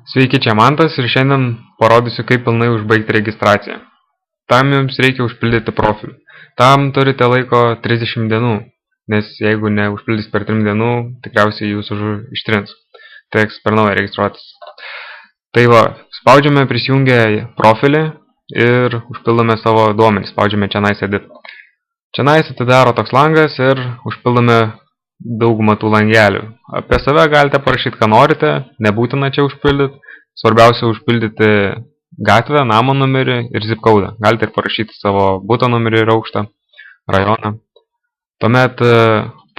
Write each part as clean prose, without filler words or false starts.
Sveiki, čia Mantas ir šiandien parodysiu, kaip pilnai užbaigti registraciją. Tam jums reikia užpildyti profilį. Tam turite laiko 30 dienų, nes jeigu neužpildys per 3 dienų, tikriausiai jūs ištrins. Teks per naują registruotis. Tai va, spaudžiame prisijungę profilį ir užpildome savo duomenis. Spaudžiame Čionais edit. Čionais atidaro toks langas ir užpildome daugumą tų langelių. Apie save galite parašyti, ką norite, nebūtina čia užpildyti. Svarbiausia užpildyti gatvę, namo numerį ir zip kodą. Galite ir parašyti savo buto numerį ir aukštą, rajoną. Tuomet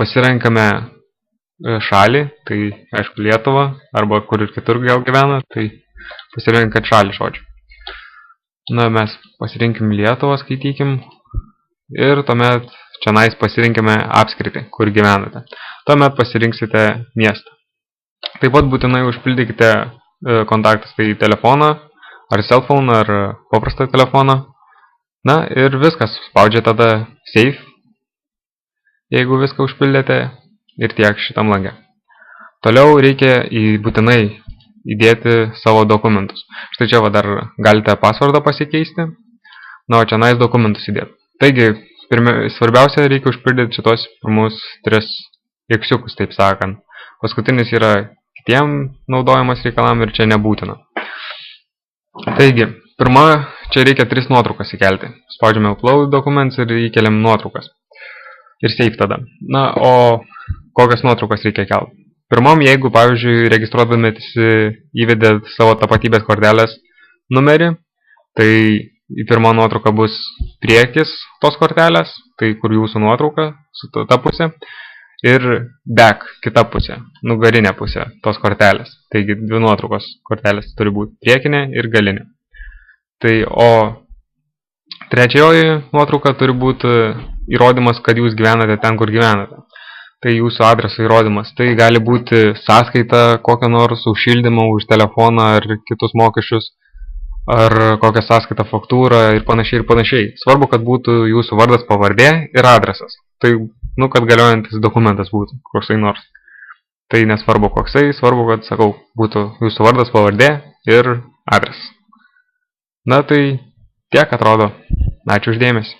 pasirenkame šalį, tai aišku Lietuvą, arba kur ir kitur gal gyvena, tai pasirenkat šalį žodžiu. Na, mes pasirinkim Lietuvą, skaitykim, ir tuomet Čionais pasirinkime apskritį, kur gyvenate. Tuomet pasirinksite miestą. Taip pat būtinai užpildykite kontaktus, tai telefoną, ar cellphone, ar paprastą telefoną. Na ir viskas, spaudžia tada save, jeigu viską užpildėte, ir tiek šitam lange. Toliau reikia būtinai įdėti savo dokumentus. Štai čia dar galite passwordą pasikeisti, na, o Čionais dokumentus įdėti. Taigi, svarbiausia reikia užpildyti šitos pirmus 3 iksiukus, taip sakant. Paskutinis yra kitiem naudojamas reikalam ir čia nebūtina. Taigi, pirma, čia reikia 3 nuotraukas įkelti. Spaudžiame upload documents ir įkeliam nuotraukas. Ir save tada. Na, o kokias nuotraukas reikia kelti? Pirmom, jeigu, pavyzdžiui, registruodamėtis įvedėt savo tapatybės kortelės numerį, tai į pirmą nuotrauką bus priekis tos kortelės, tai kur jūsų nuotrauka su ta pusė, ir back, kita pusė, nugarinė pusė tos kortelės. Taigi 2 nuotraukos kortelės turi būti priekinė ir galinė. Tai, o trečioji nuotrauka turi būti įrodymas, kad jūs gyvenate ten, kur gyvenate. Tai jūsų adreso įrodymas. Tai gali būti sąskaita kokią nors už šildymą, už telefoną ar kitus mokesčius, ar kokią sąskaitą, faktūrą ir panašiai ir panašiai. Svarbu, kad būtų jūsų vardas, pavardė ir adresas. Tai, kad galiojantis dokumentas būtų koksai nors. Tai nesvarbu koksai, svarbu, kad, sakau, būtų jūsų vardas, pavardė ir adresas. Na tai tiek atrodo. Ačiū už dėmesį.